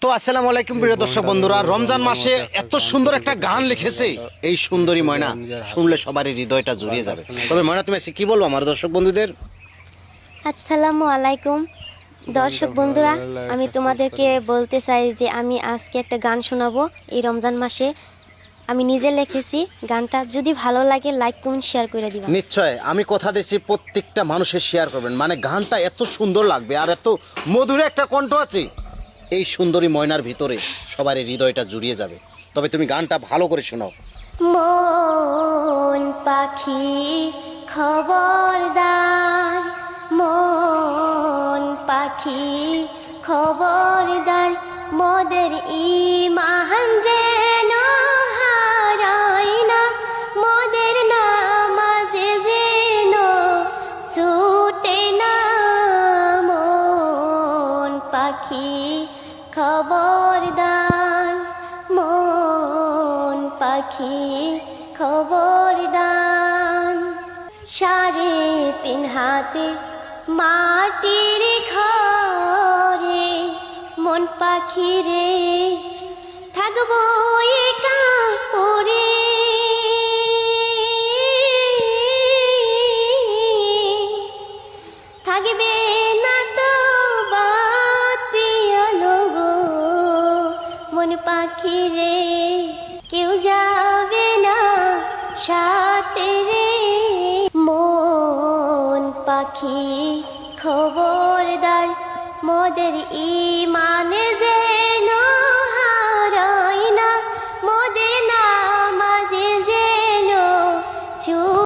তো আসসালামু আলাইকুম প্রিয় দর্শক বন্ধুরা, রমজান মাসে এত সুন্দর একটা গান লিখেছে এই সুন্দরী ময়না, শুনলে সবারই হৃদয়টা জুড়িয়ে যাবে। তবে ময়না, তুমি আজকে কি বলবো আমার দর্শক বন্ধুদের? আসসালামু আলাইকুম দর্শক বন্ধুরা, আমি তোমাদেরকে বলতে চাই যে আমি আজকে একটা গান শোনাবো এই রমজান মাসে। আমি নিজে লিখেছি গানটা, যদি ভালো লাগে লাইক কমেন্ট শেয়ার করে দিবা। নিশ্চয়, আমি কথা দিচ্ছি প্রত্যেকটা মানুষের শেয়ার করবেন। মানে গানটা এত সুন্দর লাগবে আর এত মধুর একটা কণ্ঠ আছে এই সুন্দরী ময়নার ভিতরে, সবারই হৃদয়টা জুড়িয়ে যাবে। তবে তুমি গানটা ভালো করে শোনাও। মন পাখি খবরদার, মন পাখি খবরদার, মোদের ঈমান যেন হারায় না, মোদের নামাজে যেন ছুটে না। মন পাখি খবরদার, মন পাখি খবরদার। 3.5 হাতে মাটির ঘরে মন পাখি রে থাকবো একা করে। থাকবে না তো বাদ পিয়ালো গো মন পাখি রে, কেউ যাবে না সাথে রে। মন পাখি খবরদার, মোদের ঈমানে যেন